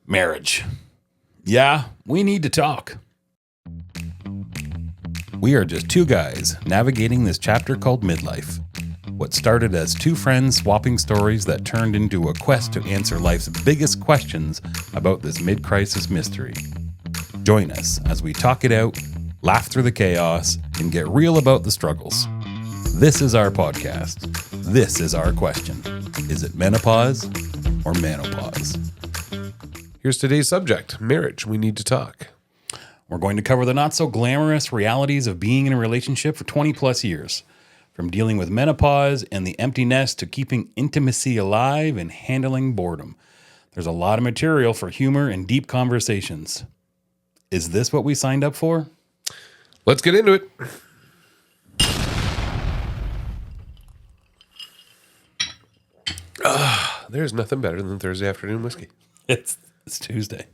Marriage. Yeah, we need to talk. We are just two guys navigating this chapter called midlife. What started as two friends swapping stories that turned into a quest to answer life's biggest questions about this mid-crisis mystery. Join us as we talk it out, laugh through the chaos, and get real about the struggles. This is our podcast. This is our question. Is it menopause or menopause? Here's today's subject, marriage. We need to talk. We're going to cover the not so glamorous realities of being in a relationship for 20 plus years. From dealing with menopause and the empty nest to keeping intimacy alive and handling boredom. There's a lot of material for humor and deep conversations. Is this what we signed up for? Let's get into it. There's nothing better than Thursday afternoon whiskey. It's Tuesday.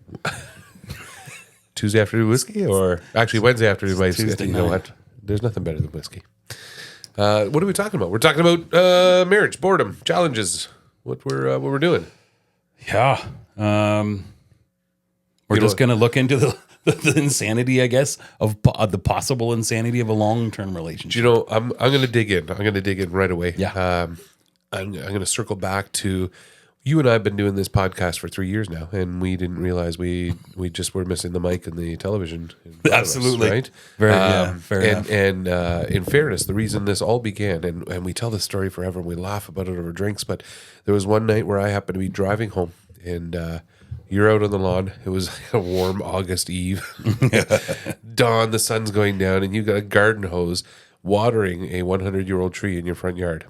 Tuesday afternoon whiskey, or actually Wednesday afternoon whiskey. Tuesday You know night. what? There's nothing better than whiskey. What are we talking about? We're talking about marriage, boredom, challenges. What we're doing. Yeah. We're just going to look into the insanity, I guess, of the possible insanity of a long-term relationship. You know, I'm going to dig in. I'm going to dig in right away. Yeah. I'm going to circle back to you and I have been doing this podcast for 3 years now, and we didn't realize we just were missing the mic and the television. Absolutely. Right? Fair enough. And in fairness, the reason this all began, and we tell this story forever, and we laugh about it over drinks, but there was one night where I happened to be driving home, and you're out on the lawn. It was a warm August eve. Dawn, the sun's going down, and you got a garden hose watering a 100-year-old tree in your front yard.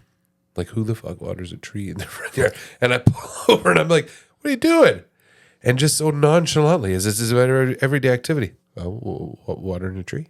Like, who the fuck waters a tree in their front yard? And I pull over and I'm like, what are you doing? And just so nonchalantly, as this is an everyday activity. Watering a tree?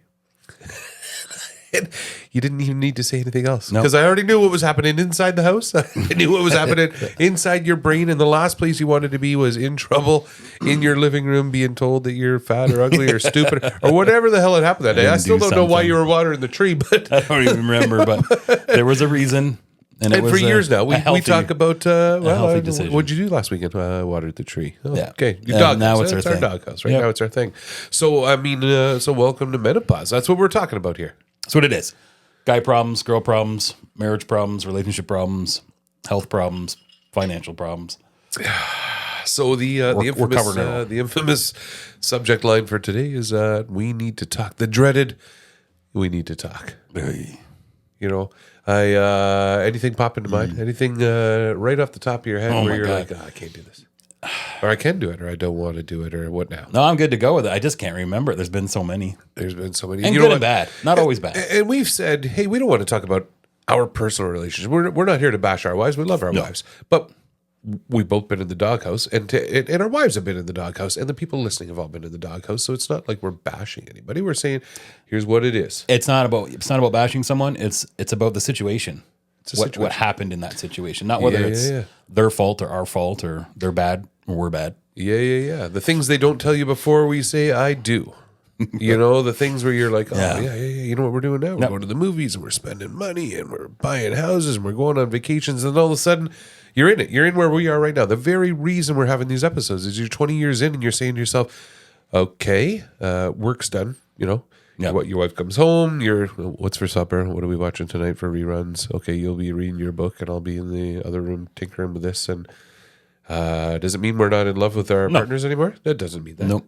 And you didn't even need to say anything else. Because I already knew what was happening inside the house. I knew what was happening inside your brain. And the last place you wanted to be was in trouble in your living room, being told that you're fat or ugly or stupid or whatever the hell had happened that day. I still don't know why you were watering the tree, but I don't even remember, but there was a reason. And for years now, we talk about healthy decision. What'd you do last weekend? Watered the tree. Oh, Yeah. Okay. Your dog now house. it's Our our thing. dog house, right? Yep. Now it's our thing. So, I mean, so welcome to menopause. That's what we're talking about here. That's what it is. Guy problems, girl problems, marriage problems, relationship problems, health problems, financial problems. So the we're covered it all. the infamous subject line for today is we need to talk. The dreaded we need to talk. You know, anything pop into mind? Anything right off the top of your head where you're God. like, I can't do this. Or I can do it, or I don't want to do it, or what now? No, I'm good to go with it. I just can't remember. There's been so many. There's been so many. And you good know and what? bad. Not always bad. And we've said, hey, we don't want to talk about our personal relationship. We're not here to bash our wives. We love our wives. But we've both been in the doghouse, and our wives have been in the doghouse, and the people listening have all been in the doghouse. So it's not like we're bashing anybody. We're saying, here's what it is. It's not about bashing someone. It's about the situation. What situation. happened in that situation. Not whether it's yeah. their fault or our fault or they're bad or we're bad. Yeah. The things they don't tell you before we say, I do. You know, the things where you're like, oh, yeah. You know what we're doing now? We're going to the movies and we're spending money and we're buying houses and we're going on vacations. And all of a sudden, you're in it. You're in where we are right now. The very reason we're having these episodes is you're 20 years in and you're saying to yourself, okay, work's done, you know. Yep. What, your wife comes home, what's for supper? What are we watching tonight for reruns? Okay, you'll be reading your book and I'll be in the other room tinkering with this. And does it mean we're not in love with our partners anymore? That doesn't mean that. Nope.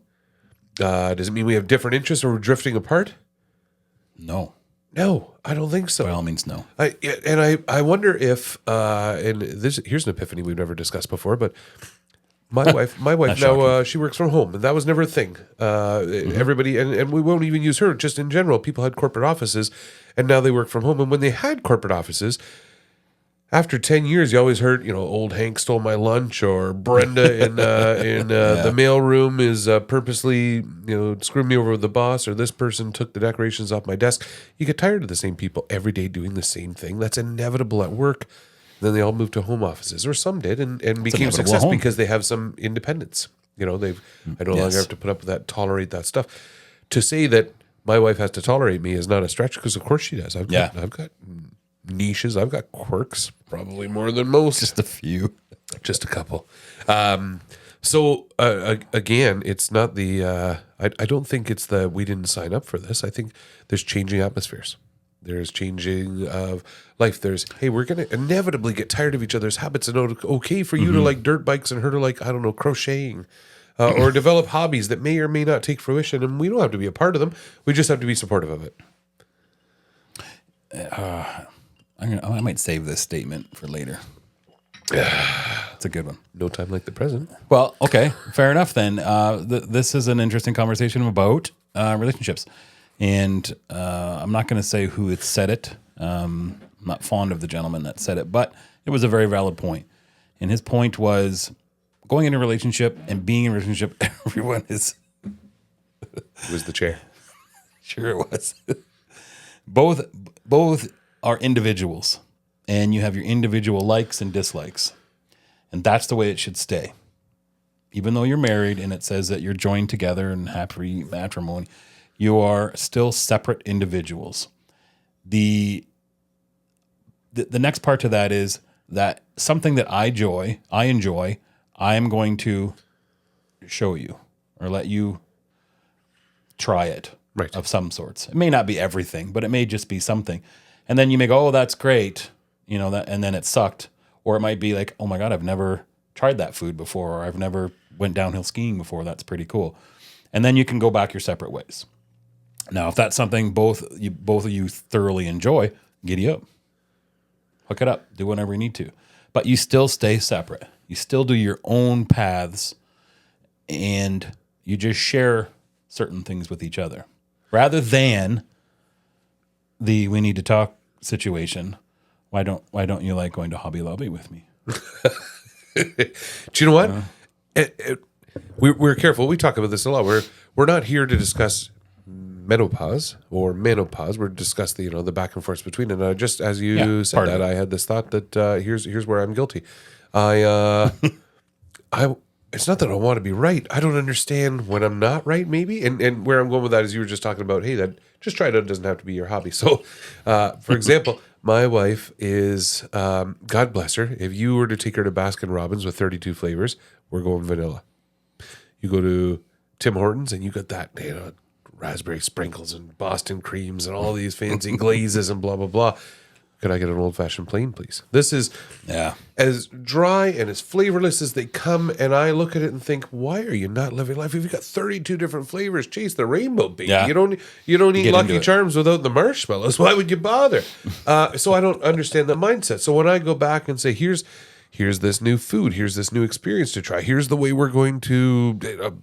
Does it mean we have different interests or we're drifting apart? No. No, I don't think so. By all means, no. I wonder if here's an epiphany we've never discussed before, but my wife now she works from home, and that was never a thing. Everybody and we won't even use her. Just in general, people had corporate offices, and now they work from home. And when they had corporate offices, after 10 years, you always heard, you know, old Hank stole my lunch, or Brenda in the mailroom is purposely, you know, screwing me over with the boss, or this person took the decorations off my desk. You get tired of the same people every day doing the same thing. That's inevitable at work. Then they all moved to home offices, or some did, and became success because they have some independence. You know, I no longer have to put up with that, tolerate that stuff. To say that my wife has to tolerate me is not a stretch, because of course she does. I've got niches. I've got quirks, probably more than most. Just a few. Just a couple. So again, it's not the. I don't think it's the we didn't sign up for this. I think there's changing atmospheres. There's changing of life. There's hey, we're gonna inevitably get tired of each other's habits, and okay for you to like dirt bikes and her to like I don't know crocheting, or develop hobbies that may or may not take fruition, and we don't have to be a part of them. We just have to be supportive of it. I might save this statement for later. It's a good one. No time like the present. Well, okay, fair enough then. This is an interesting conversation about relationships. And I'm not going to say who it said it. I'm not fond of the gentleman that said it, but it was a very valid point. And his point was going into a relationship and being in a relationship, everyone is... It was the chair. Sure it was. Both are individuals, and you have your individual likes and dislikes. And that's the way it should stay. Even though you're married and it says that you're joined together in happy matrimony, you are still separate individuals. The next part to that is that something that I enjoy, I am going to show you or let you try it of some sorts. It may not be everything, but it may just be something. And then you may go, oh, that's great. You know, that, and then it sucked. Or it might be like, oh my God, I've never tried that food before, or I've never went downhill skiing before. That's pretty cool. And then you can go back your separate ways. Now, if that's something both of you thoroughly enjoy, giddy up. Hook it up. Do whatever you need to. But you still stay separate. You still do your own paths, and you just share certain things with each other. Rather than the we need to talk situation, why don't you like going to Hobby Lobby with me? Do you know what? We're careful. We talk about this a lot. We're not here to discuss menopause or menopause. We're discuss the back and forth between it. And just as you said that, I had this thought that here's where I'm guilty. It's not that I want to be right. I don't understand when I'm not right, maybe. And where I'm going with that is you were just talking about, hey, that just try it out. It doesn't have to be your hobby. So, for example, my wife is, God bless her, if you were to take her to Baskin Robbins with 32 flavors, we're going vanilla. You go to Tim Hortons and you got that, raspberry sprinkles and Boston creams and all these fancy glazes and blah, blah, blah. Could I get an old-fashioned plain, please? This is as dry and as flavorless as they come, and I look at it and think, why are you not living life? If you've got 32 different flavors, chase the rainbow, baby. Yeah. You don't need Lucky Charms without the marshmallows. Why would you bother? So I don't understand that mindset. So when I go back and say, here's this new food, here's this new experience to try, here's the way we're going to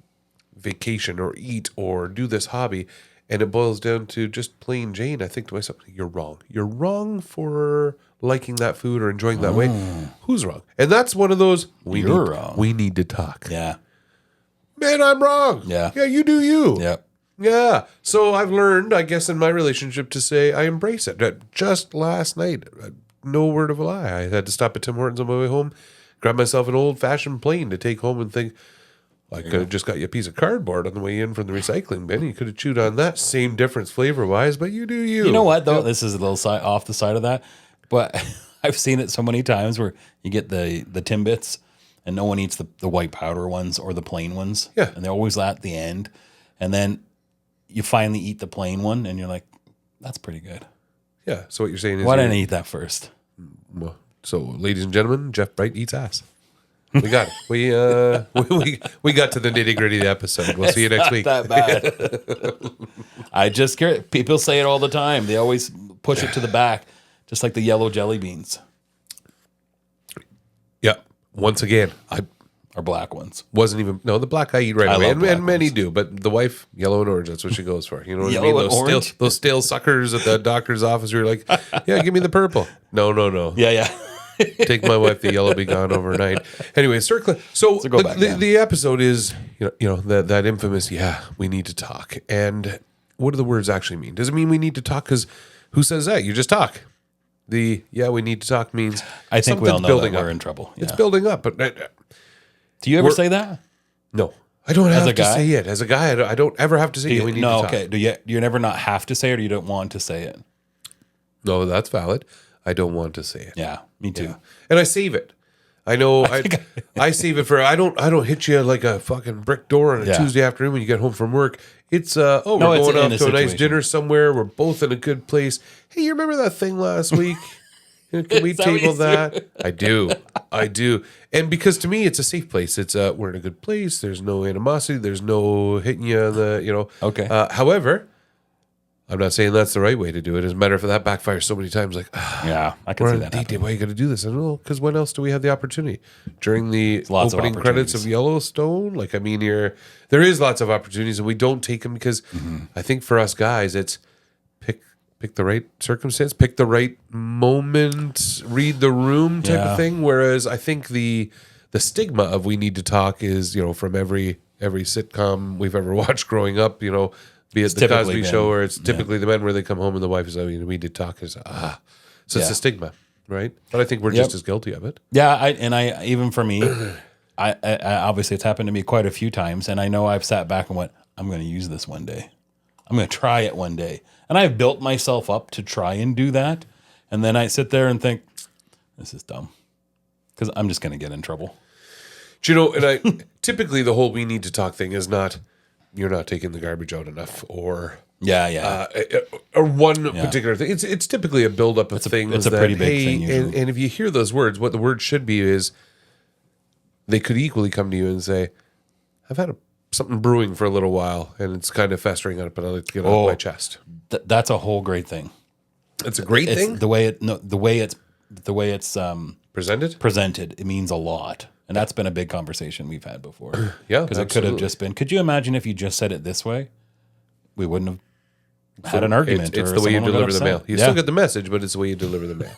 vacation or eat or do this hobby, and it boils down to just plain Jane, I think to myself, you're wrong. You're wrong for liking that food or enjoying that way. Who's wrong? And that's one of those, you're wrong. We need to talk. Yeah. Man, I'm wrong. Yeah. Yeah, you do you. Yep. Yeah. So I've learned, I guess, in my relationship to say I embrace it. Just last night, no word of a lie, I had to stop at Tim Hortons on my way home, grab myself an old-fashioned plain to take home and think, I could have just got you a piece of cardboard on the way in from the recycling bin. You could have chewed on that. Same difference flavor-wise, but you do you. You know what, though? This is a little off the side of that, but I've seen it so many times where you get the Timbits, and no one eats the white powder ones or the plain ones. Yeah. And they're always at the end. And then you finally eat the plain one, and you're like, that's pretty good. Yeah. So what you're saying is... Why didn't I eat that first? Well, so, ladies and gentlemen, Jeff Bright eats ass. We got it. We got to the nitty gritty of the episode. We'll see you next week. That bad. I just care. People say it all the time. They always push it to the back, just like the yellow jelly beans. Yeah. Once again, or black ones. The black I eat right away, and many do. But the wife, yellow and orange. That's what she goes for. You know what I mean? Those stale suckers at the doctor's office. You're like, yeah, give me the purple. No. Yeah. Take my wife, the yellow be gone overnight. Anyway, circle. So the episode is, that infamous, we need to talk. And what do the words actually mean? Does it mean we need to talk? Because who says that? You just talk. We need to talk means I think we all know that we're in trouble. Yeah. It's building up. But do you ever say that? No. I don't have to say it. As a guy, I don't ever have to say it. We need to talk. Okay. Do you never not have to say it, or you don't want to say it? No, that's valid. I don't want to say it. Yeah, me too. Yeah. And I save it. I know. I save it for. I don't hit you like a fucking brick door on a Tuesday afternoon when you get home from work. It's we're going off to a nice dinner somewhere. We're both in a good place. Hey, you remember that thing last week? Can we table that? I do. And because to me, it's a safe place. It's we're in a good place. There's no animosity. There's no hitting you on the, Okay. However, I'm not saying that's the right way to do it. As a matter of fact, that backfires so many times. Like, I can we're see on a that. date day. Why you got to do this? I don't know. Because when else do we have the opportunity? During the lots of opening credits of opportunities. Yellowstone? Like, I mean, there is lots of opportunities, and we don't take them because I think for us guys, it's pick the right circumstance, pick the right moment, read the room type of thing. Whereas I think the stigma of we need to talk is, from every sitcom we've ever watched growing up, be it the Cosby Show, or it's typically the men where they come home and the wife is, we did talk. So it's a stigma, right? But I think we're just as guilty of it. Yeah, even for me, I obviously it's happened to me quite a few times, and I know I've sat back and went, I'm going to use this one day. I'm going to try it one day. And I've built myself up to try and do that. And then I sit there and think, this is dumb. Because I'm just going to get in trouble. And I typically the whole we need to talk thing is not, you're not taking the garbage out enough, or or one particular thing. It's typically a buildup of things. It's a pretty big thing usually. And if you hear those words, what the word should be is they could equally come to you and say, I've had something brewing for a little while, and it's kind of festering up, but I'd like to get it off my chest. That's a whole great thing. It's a great thing. The way it's presented, it means a lot. And that's been a big conversation we've had before. Yeah, because it could have just been. Could you imagine if you just said it this way? We wouldn't have had an argument. It's the way you deliver the mail. You still get the message, but it's the way you deliver the mail,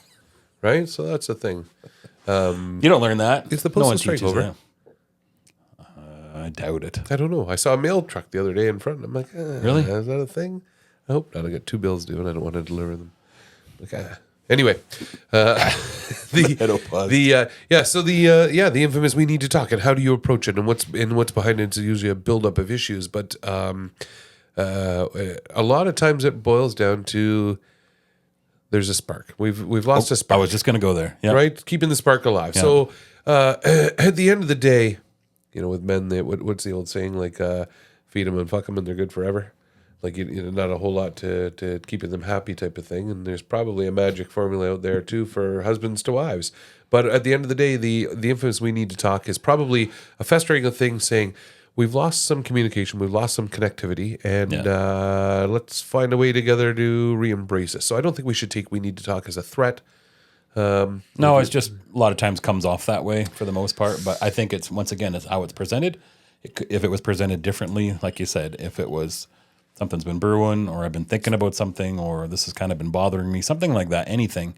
right? So that's the thing. You don't learn that. It's the postal strike over. I doubt it. I don't know. I saw a mail truck the other day in front, and I'm like, really? Is that a thing? I hope not. I got 2 bills due, and I don't want to deliver them. Like, Anyway, the infamous we need to talk, and how do you approach it, and what's behind it is usually a buildup of issues. But a lot of times it boils down to there's a spark. We've lost a spark. I was just going to go there. Yeah. Right, keeping the spark alive. Yeah. So at the end of the day, with men, what's the old saying? Like, feed them and fuck them, and they're good forever. Like, not a whole lot to keeping them happy type of thing. And there's probably a magic formula out there, too, for husbands to wives. But at the end of the day, the infamous we need to talk is probably a festering of things saying, we've lost some communication, we've lost some connectivity, and let's find a way together to re-embrace it. So I don't think we should take we need to talk as a threat. No, it's just a lot of times comes off that way for the most part. But I think it's, once again, it's how it's presented. If it was presented differently, like you said, if it was something's been brewing, or I've been thinking about something, or this has kind of been bothering me, something like that, anything,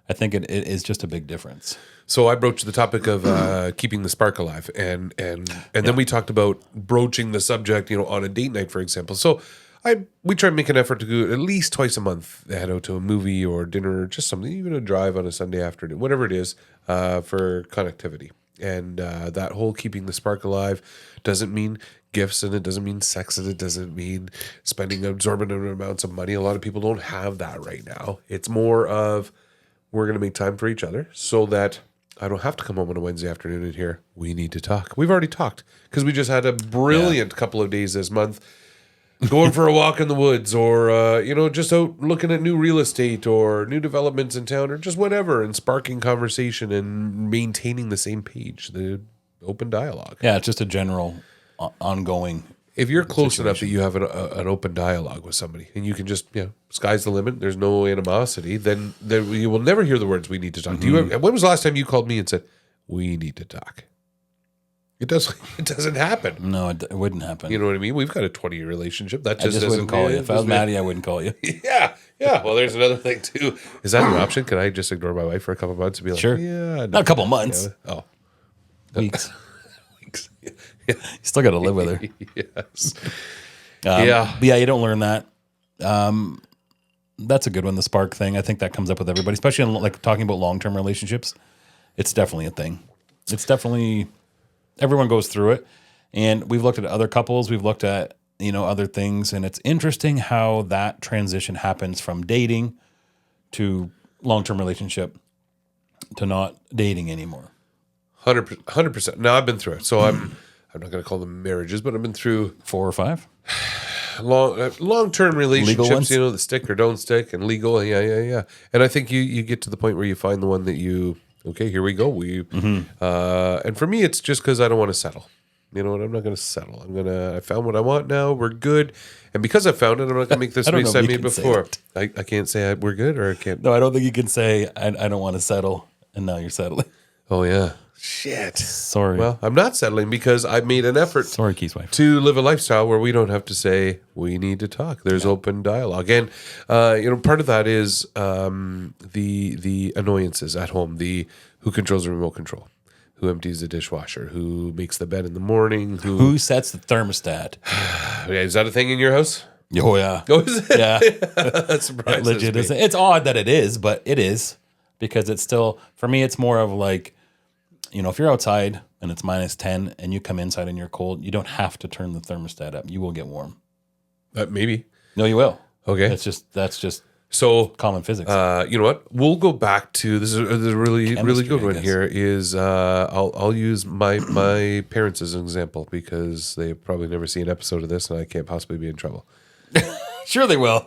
I think it is just a big difference. So I broached the topic of keeping the spark alive, and then we talked about broaching the subject, on a date night, for example. So we try to make an effort to go at least twice a month, head out to a movie or dinner, or just something, even a drive on a Sunday afternoon, whatever it is, for connectivity. And that whole keeping the spark alive doesn't mean gifts, and it doesn't mean sex, and it doesn't mean spending exorbitant amounts of money. A lot of people don't have that right now. It's more of, we're going to make time for each other so that I don't have to come home on a Wednesday afternoon and hear, we need to talk. We've already talked because we just had a brilliant couple of days this month going for a walk in the woods, or, just out looking at new real estate or new developments in town, or just whatever, and sparking conversation and maintaining the same page, the open dialogue. Yeah, it's just a general ongoing. If you're close enough that you have an open dialogue with somebody, and you can just, sky's the limit, there's no animosity, then you will never hear the words, we need to talk. Mm-hmm. When was the last time you called me and said, we need to talk? It doesn't happen. No, it wouldn't happen. You know what I mean? We've got a 20-year relationship. That I just wouldn't call you. If I was Maddie, I wouldn't call you. Yeah. Well, there's another thing too. Is that an option? Can I just ignore my wife for a couple of months and be like, sure. Yeah, not a couple of months. Oh, weeks. Yeah. You still got to live with her. Yes. But yeah, you don't learn that. That's a good one. The spark thing. I think that comes up with everybody, especially in like talking about long-term relationships. It's definitely a thing. It's definitely, everyone goes through it. And we've looked at other couples. We've looked at, other things. And it's interesting how that transition happens from dating to long-term relationship to not dating anymore. 100%. Now I've been through it, so I'm not going to call them marriages, but I've been through 4 or 5. long-term relationships, ones? that stick or don't stick, and legal. Yeah. And I think you get to the point where you find the one that okay, here we go. And for me, it's just because I don't want to settle. You know what? I'm not going to settle. I found what I want now. We're good. And because I found it, I'm not going to make this mistake I made before. I can't say we're good, or I can't. No, I don't think you can say, I don't want to settle, and now you're settling. Oh, yeah. Shit. Sorry. Well, I'm not settling because I made an effort to live a lifestyle where we don't have to say we need to talk. There's open dialogue. And, part of that is the annoyances at home, who controls the remote control, who empties the dishwasher, who makes the bed in the morning, who sets the thermostat. Is that a thing in your house? Oh, yeah. Oh, is it? Yeah. That surprises legit me. It's odd that it is, but it is, because it's still, for me, it's more of like, if you're outside and it's -10 and you come inside and you're cold, you don't have to turn the thermostat up. You will get warm. Maybe. No, you will. Okay. That's just so common physics. You know what? We'll go back to this. Is a really good one here. Is I'll use my parents as an example because they probably never see an episode of this, and I can't possibly be in trouble. Sure, they will.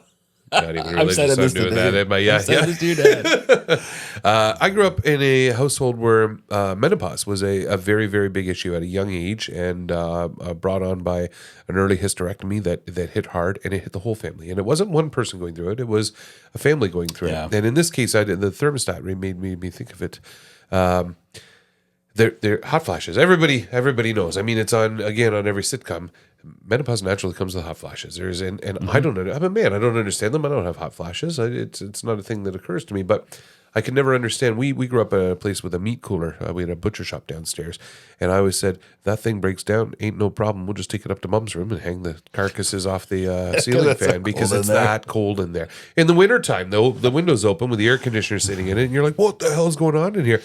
Not even religious. I'm doing that. Am I? Yeah. This to your dad. I grew up in a household where menopause was a very, very big issue at a young age, and brought on by an early hysterectomy that hit hard, and it hit the whole family. And it wasn't one person going through it; it was a family going through it. And in this case, the thermostat made me think of it. They're hot flashes. Everybody knows. I mean, it's on every sitcom. Menopause naturally comes with hot flashes. I don't know. I'm a man. I don't understand them. I don't have hot flashes. It's not a thing that occurs to me. But I can never understand. We grew up in a place with a meat cooler. We had a butcher shop downstairs, and I always said that thing breaks down, ain't no problem. We'll just take it up to Mom's room and hang the carcasses off the ceiling fan because it's that cold in there. In the wintertime, though, the window's open with the air conditioner sitting in it, and you're like, what the hell is going on in here?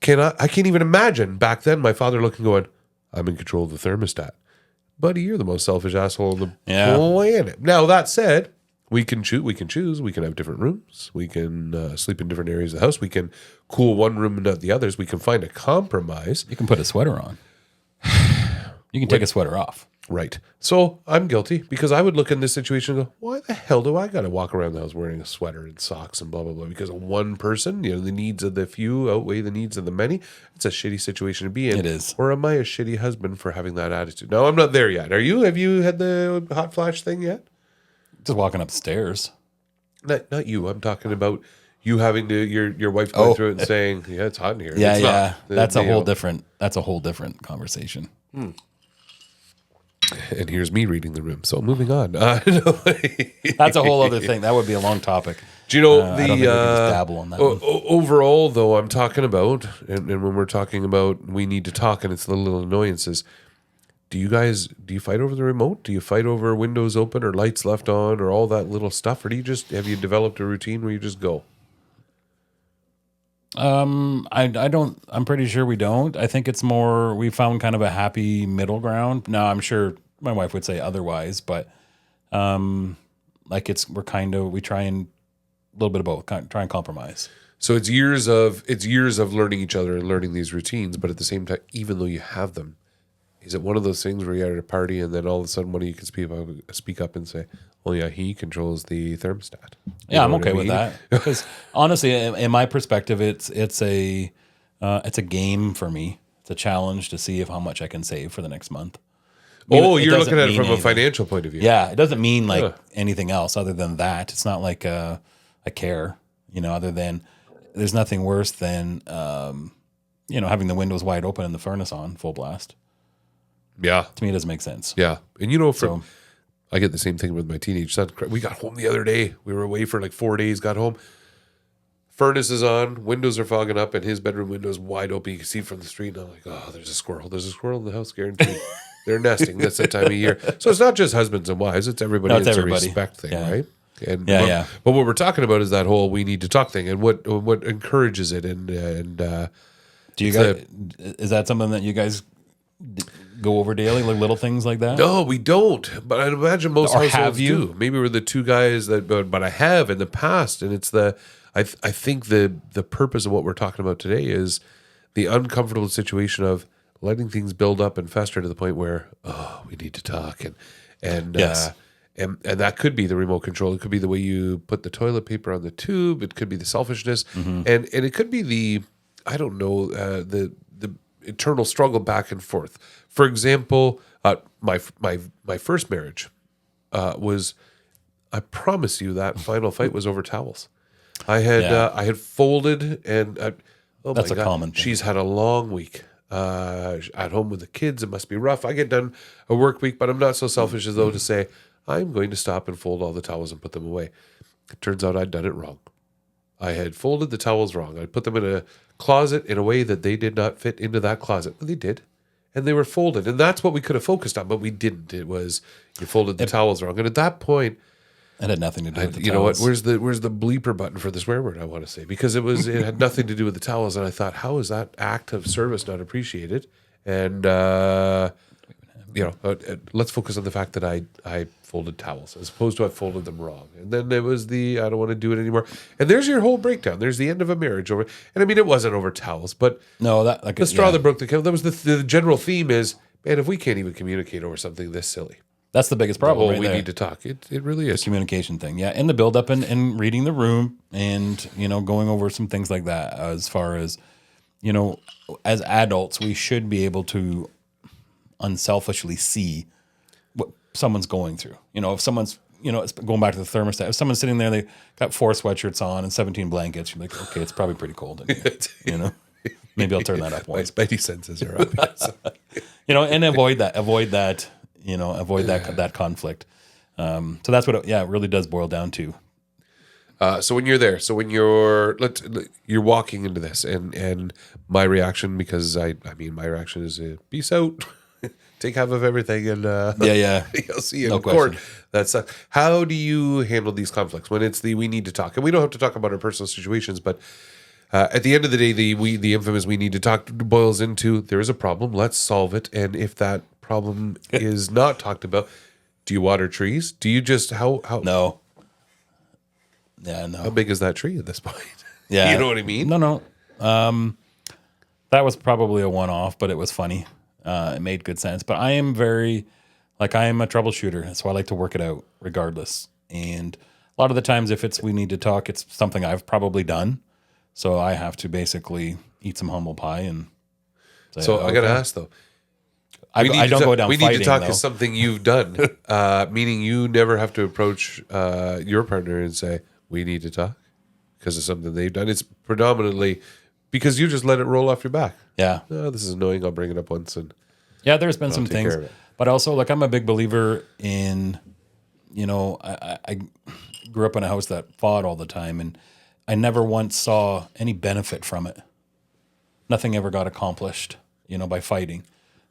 I can't even imagine back then my father looking, going, I'm in control of the thermostat. Buddy, you're the most selfish asshole on the planet. Now, that said, we can choose. We can have different rooms. We can sleep in different areas of the house. We can cool one room and not the others. We can find a compromise. You can put a sweater on. You can take a sweater off. Right. So I'm guilty because I would look in this situation and go, why the hell do I got to walk around the house wearing a sweater and socks and blah, blah, blah? Because of one person, the needs of the few outweigh the needs of the many. It's a shitty situation to be in. It is. Or am I a shitty husband for having that attitude? No, I'm not there yet. Are you? Have you had the hot flash thing yet? Just walking upstairs. Not you. I'm talking about you having to, your wife going through it and saying, yeah, it's hot in here. Yeah, it's yeah. Not. That's a whole different conversation. And here's me reading the room. So moving on. That's a whole other thing. That would be a long topic. Do you know I don't think we can just dabble on that one. Overall, though, I'm talking about, and when we're talking about we need to talk and it's the little annoyances, do you fight over the remote? Do you fight over windows open or lights left on or all that little stuff? Or have you developed a routine where you just go? I don't, I'm pretty sure we don't. I think it's more, we found kind of a happy middle ground. Now, I'm sure my wife would say otherwise, but, we try and a little bit of both, try and compromise. So it's years of learning each other and learning these routines, but at the same time, even though you have them, is it one of those things where you're at a party and then all of a sudden one of you can speak up and say, well, yeah, he controls the thermostat. Yeah, I'm okay with that. Because honestly, in my perspective, it's a game for me. It's a challenge to see how much I can save for the next month. You're looking at it from a financial point of view. Yeah, it doesn't mean anything else other than that. It's not like I care, other than there's nothing worse than, having the windows wide open and the furnace on full blast. Yeah. To me, it doesn't make sense. Yeah. And I get the same thing with my teenage son. We got home the other day. We were away for like 4 days, got home. Furnace is on, windows are fogging up, and his bedroom window's wide open. You can see from the street. And I'm like, oh, there's a squirrel. There's a squirrel in the house, guaranteed. They're nesting. That's that time of year. So it's not just husbands and wives. It's everybody. No, it's a everybody. Respect thing, right? And yeah. But what we're talking about is that whole we need to talk thing and what encourages it. And do you guys, is that something that you guys go over daily, like little things like that? No, we don't. But I'd imagine most households do. Maybe we're the two guys but I have in the past, and it's I think the purpose of what we're talking about today is the uncomfortable situation of letting things build up and fester to the point where, we need to talk. And Yes. and that could be the remote control. It could be the way you put the toilet paper on the tube. It could be the selfishness. And it could be the, I don't know, the eternal struggle back and forth. For example, my first marriage was, I promise you, that final fight was over towels. I had folded, and That's a common thing. She's had a long week at home with the kids. It must be rough. I get done a work week, but I'm not so selfish as though to say I'm going to stop and fold all the towels and put them away. It turns out I'd done it wrong. I had folded the towels wrong. I put them in a closet in a way that they did not fit into that closet, but they did. And they were folded. And that's what we could have focused on, but we didn't. It was, you folded the towels wrong. And at that point, It had nothing to do with the you know what? towels. Where's the bleeper button for the swear word? I want to say, because it had nothing to do with the towels, and I thought, how is that act of service not appreciated? And let's focus on the fact that I folded towels as opposed to I folded them wrong. And then it was I don't want to do it anymore. And there's your whole breakdown. There's the end of a marriage over. And I mean, it wasn't over towels, but No, the straw that broke the camel's. That was the general theme is, man, if we can't even communicate over something this silly, that's the biggest problem. Right we there. need to talk. It really is. Communication thing, yeah, and the build up and reading the room, and going over some things like that. As far as as adults, we should be able to unselfishly see what someone's going through. If someone's it's going back to the thermostat. If someone's sitting there, they got 4 sweatshirts on and 17 blankets. You're like, okay, it's probably pretty cold in here. Maybe I'll turn that up My once. spidey senses are up. Yes. And avoid that. Avoid that conflict. So that's what it really does boil down to. So when you're there, when you're walking into this, and my reaction, because my reaction is peace out, take half of everything, and I'll see you in court. That's how do you handle these conflicts when it's we need to talk, and we don't have to talk about our personal situations, but at the end of the day, the infamous we need to talk boils into there is a problem, let's solve it, and if that problem is not talked about, do you water trees? Do you just how No. Yeah, no. How big is that tree at this point? Yeah. You know what I mean? No. That was probably a one-off, but it was funny. It made good sense. But I am I am a troubleshooter, so I like to work it out regardless. And a lot of the times, if we need to talk, it's something I've probably done. So I have to basically eat some humble pie and say, So I got to ask though. I don't go down We fighting, need to talk though. is something you've done, meaning you never have to approach your partner and say, we need to talk because of something they've done. It's predominantly because you just let it roll off your back. Yeah. Oh, this is annoying. I'll bring it up once. Yeah, there's been some take things. care of it. But also, I'm a big believer in, I grew up in a house that fought all the time, and I never once saw any benefit from it. Nothing ever got accomplished, by fighting.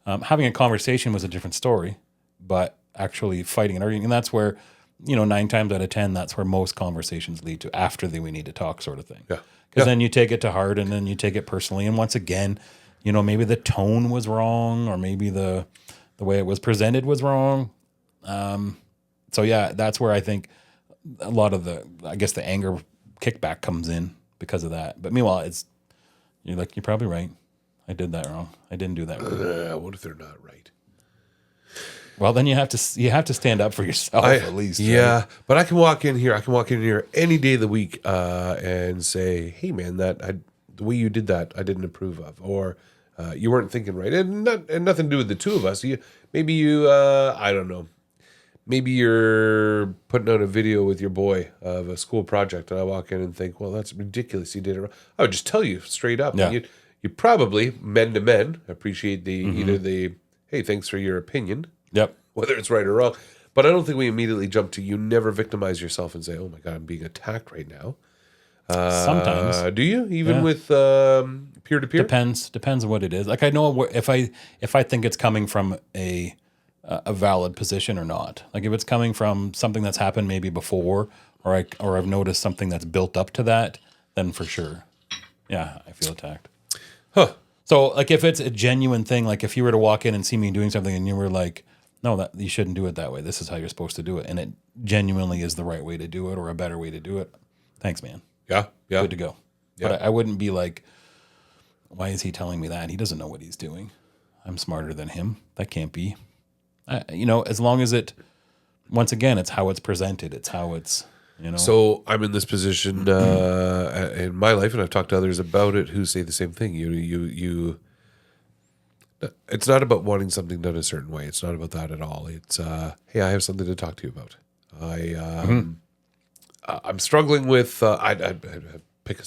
Having a conversation was a different story, but actually fighting and arguing, and that's where, 9 times out of 10, that's where most conversations lead to after we need to talk sort of thing. Yeah. Because then you take it to heart, and then you take it personally. And once again, maybe the tone was wrong, or maybe the way it was presented was wrong. So yeah, that's where I think a lot of the anger kickback comes in because of that. But meanwhile, you're probably right. I did that wrong. I didn't do that wrong. What if they're not right? Well, then you have to stand up for yourself at least. Yeah, right? but I can walk in here any day of the week and say, hey man, the way you did that, I didn't approve of, or you weren't thinking right, and nothing to do with the two of us. Maybe I don't know. Maybe you're putting out a video with your boy of a school project, and I walk in and think, well, that's ridiculous. You did it wrong. I would just tell you straight up. Yeah. You probably, men to men, appreciate either the, hey, thanks for your opinion. Yep. Whether it's right or wrong. But I don't think we immediately jump to, you never victimize yourself and say, oh my God, I'm being attacked right now. Sometimes. Do you? Even with peer-to-peer? Depends on what it is. I know if I think it's coming from a valid position or not. If it's coming from something that's happened maybe before, or I've noticed something that's built up to that, then for sure, yeah, I feel attacked. Huh. So if it's a genuine thing, if you were to walk in and see me doing something and you were like, no, that you shouldn't do it that way. This is how you're supposed to do it, and it genuinely is the right way to do it or a better way to do it. Thanks, man. Yeah. Good to go. Yeah. But I wouldn't be why is he telling me that? He doesn't know what he's doing. I'm smarter than him. That can't be. As long as once again, it's how it's presented. It's how it's, So I'm in this position in my life, and I've talked to others about it who say the same thing. You. It's not about wanting something done a certain way. It's not about that at all. It's hey, I have something to talk to you about. I'm struggling with. I pick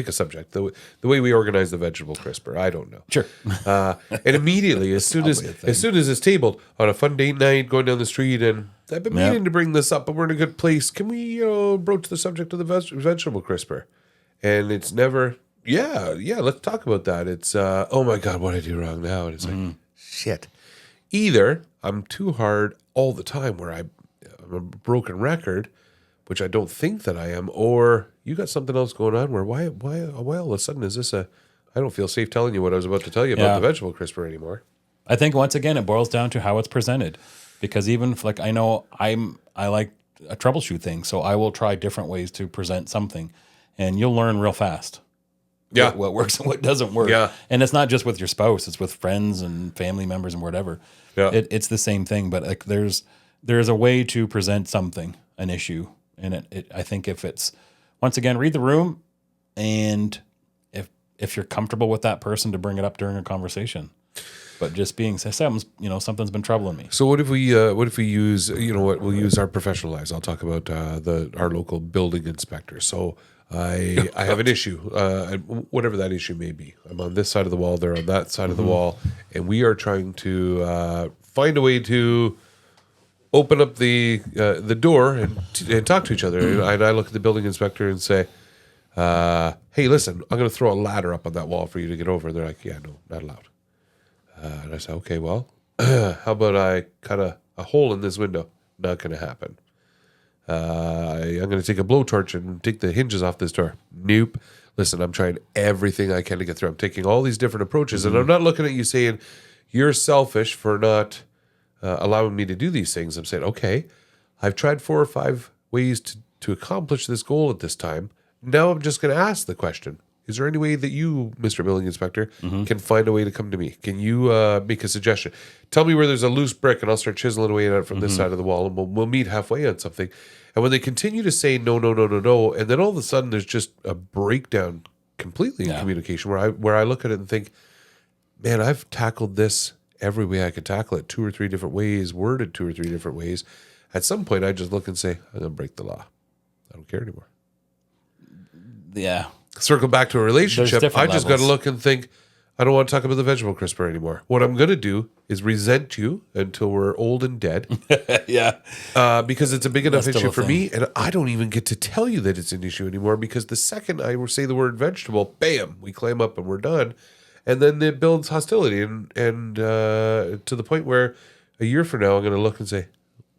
a subject. The way we organize the vegetable crisper. I don't know. Sure. And immediately, as soon as it's tabled on a fun date night, going down the street, and I've been meaning to bring this up, but we're in a good place. Can we broach the subject of the vegetable crisper? And it's never. Yeah, let's talk about that. It's, oh my God, what did I do wrong now? And it's like, shit. Either I'm too hard all the time where I'm a broken record, which I don't think that I am, or you got something else going on where why all of a sudden is this I don't feel safe telling you what I was about to tell you about the vegetable crisper anymore. I think once again, it boils down to how it's presented, because even like, I know I like a troubleshoot thing, so I will try different ways to present something, and you'll learn real fast. Yeah. What works and what doesn't work. Yeah. And it's not just with your spouse, it's with friends and family members and whatever. Yeah. It's the same thing, but like there's a way to present something, an issue. And I think if it's, once again, read the room, and if you're comfortable with that person, to bring it up during a conversation. But just being something's been troubling me. So what if we use, we'll use our professional lives. I'll talk about our local building inspector. So I have an issue, whatever that issue may be. I'm on this side of the wall, they're on that side of the wall, and we are trying to find a way to open up the door and talk to each other. And I look at the building inspector and say, hey, listen, I'm going to throw a ladder up on that wall for you to get over. And they're like, yeah, no, not allowed. And I say, okay, well, how about I cut a hole in this window? Not going to happen. I'm going to take a blowtorch and take the hinges off this door. Nope. Listen, I'm trying everything I can to get through. I'm taking all these different approaches, and I'm not looking at you saying you're selfish for not allowing me to do these things. I'm saying, okay, I've tried 4 or 5 ways to accomplish this goal at this time. Now I'm just going to ask the question. Is there any way that you, Mr. Building Inspector, can find a way to come to me? Can you make a suggestion? Tell me where there's a loose brick, and I'll start chiseling away at it from this side of the wall, and we'll meet halfway on something. And when they continue to say no, and then all of a sudden there's just a breakdown completely in communication where I look at it and think, man, I've tackled this every way I could tackle it, 2 or 3 different ways, worded 2 or 3 different ways. At some point, I just look and say, I'm going to break the law. I don't care anymore. Yeah. Circle back to a relationship, I just got to look and think, I don't want to talk about the vegetable crisper anymore. What I'm going to do is resent you until we're old and dead. Yeah. Because it's a big enough issue for me, and I don't even get to tell you that it's an issue anymore, because the second I say the word vegetable, bam, we clam up and we're done. And then it builds hostility, and to the point where a year from now, I'm going to look and say,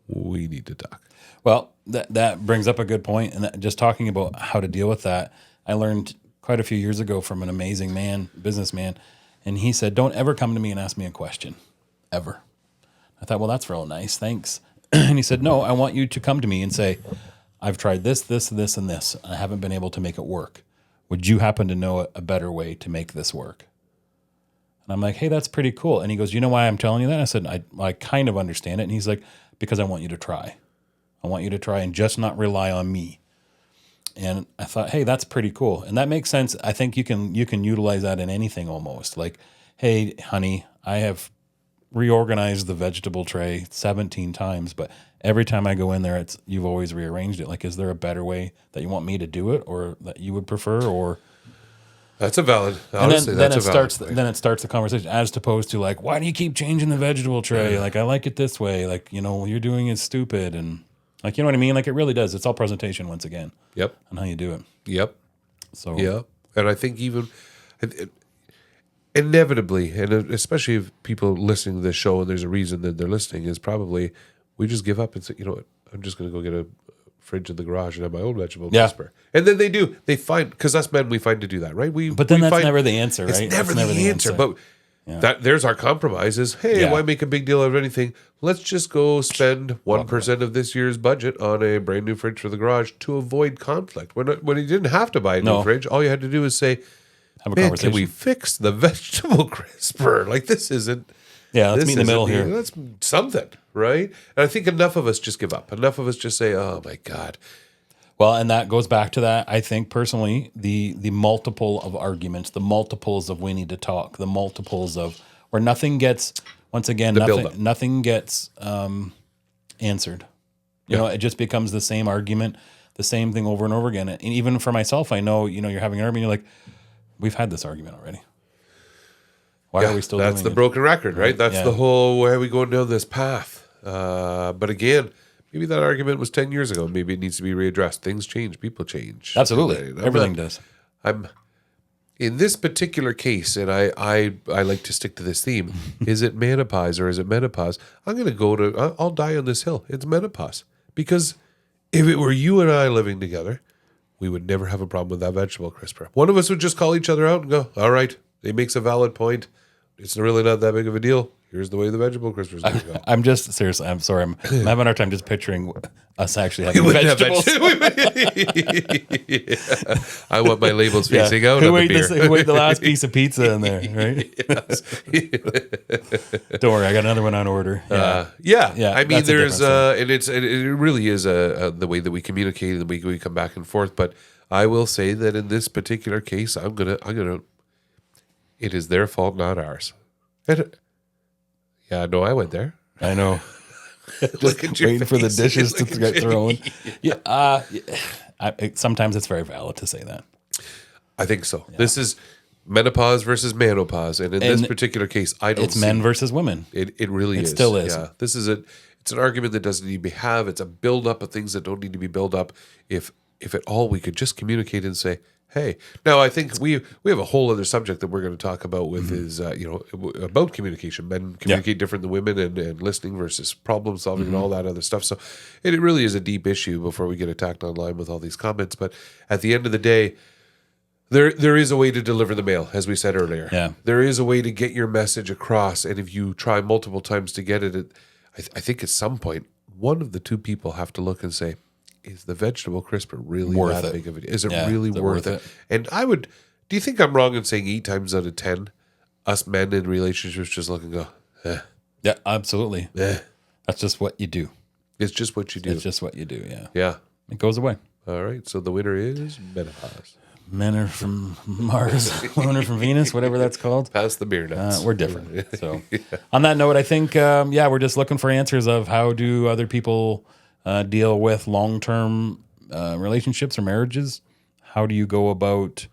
we need to talk. Well, that brings up a good point. And just talking about how to deal with that, I learned quite a few years ago from an amazing businessman, and he said, don't ever come to me and ask me a question, ever. I thought, well, that's real nice, thanks. And he said, no, I want you to come to me and say, I've tried this, and this. I haven't been able to make it work. Would you happen to know a better way to make this work? And I'm like, hey, that's pretty cool. And he goes, you know why I'm telling you that? I said, I kind of understand it. And he's like, because I want you to try. I want you to try and just not rely on me. And I thought, hey, that's pretty cool. And that makes sense. I think you can utilize that in anything almost. Like, hey, honey, I have reorganized the vegetable tray 17 times, but every time I go in there, you've always rearranged it. Like, is there a better way that you want me to do it, or that you would prefer? Or that's a valid. Honestly, then it starts the conversation, as opposed to like, why do you keep changing the vegetable tray? Like, I like it this way. Like, what you're doing is stupid. And like, you know what I mean? Like, it really does. It's all presentation once again. Yep. On how you do it. Yep. So. Yeah. And I think even inevitably, and especially if people listening to this show and there's a reason that they're listening, is probably we just give up and say, you know what, I'm just going to go get a fridge in the garage and have my own vegetable crisper. And then they find, because us men, we find to do that, right? But then that's never the answer, right? It's never the answer. But there's our compromise is, hey, why make a big deal out of anything? Let's just go spend 1% of this year's budget on a brand new fridge for the garage to avoid conflict. When you didn't have to buy a new fridge, all you had to do is say, have a man, conversation. can we fix the vegetable crisper? Like, this isn't. Yeah, let's this meet in the middle isn't- here. That's something, right? And I think enough of us just give up. Enough of us just say, "Oh my God." Well, and that goes back to that. I think personally, the multiple of arguments, the multiples of we need to talk, the multiples of where nothing gets. Once again, buildup. nothing gets answered. You know, it just becomes the same argument, the same thing over and over again. And even for myself, I know, you know, you're having an argument, you're like, we've had this argument already. Why are we still That's doing the it? broken record, right? That's Yeah. the whole, why are we going down this path? But again, maybe that argument was 10 years ago. Maybe it needs to be readdressed. Things change. People change. Absolutely. I'm Everything not- does. I'm in this particular case, and I like to stick to this theme. Is it menopause or is it menopause? I'm going to go to, I'll die on this hill. It's menopause. Because if it were you and I living together, we would never have a problem with that vegetable crisper. One of us would just call each other out and go, all right, it makes a valid point. It's really not that big of a deal. Here's the way the vegetable crisper is going to go. I'm just seriously. I'm sorry. I'm having a hard time just picturing us actually having vegetables. Yeah. I want my labels facing out. Who on ate the beer. who ate the last piece of pizza in there? Right. Don't worry, I got another one on order. Yeah. Yeah. I mean, that's a there's difference, and it really is the way that we communicate and the way we come back and forth. But I will say that in this particular case, I'm gonna. It is their fault, not ours. And, yeah, no, I went there. I know. Look at your Waiting for the face. dishes to Look at get your- thrown. Sometimes it's very valid to say that. I think so. This is menopause versus menopause, and in this And particular case, I don't. It's men versus women. It really is. still is. Yeah, this is it's an argument that doesn't need to be have. It's a build up of things that don't need to be built up. If at all, we could just communicate and say, "Hey." Now, I think we have a whole other subject that we're going to talk about with is about communication. Men communicate different than women, and listening versus problem solving and all that other stuff. So, it really is a deep issue. Before we get attacked online with all these comments, but at the end of the day. There is a way to deliver the mail, as we said earlier. Yeah. There is a way to get your message across, and if you try multiple times to get it, I think at some point, one of the two people have to look and say, is the vegetable crisper really Worth that it? big of it? Is it Yeah, really is it worth worth it? And do you think I'm wrong in saying 8 times out of 10, us men in relationships just look and go, Yeah, absolutely. eh. That's just what you do. It's just what you do. It's just what you do. Yeah. Yeah. It goes away. All right. So the winner is menopause. Men are from Mars, women are from Venus, whatever that's called. Pass the beer nuts. We're different. So, on that note, I think, we're just looking for answers of how do other people deal with long-term relationships or marriages? How do you go about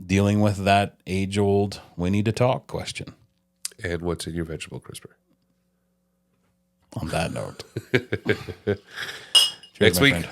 dealing with that age-old "we need to talk" question? And what's in your vegetable crisper? On that note, Next my week. friend.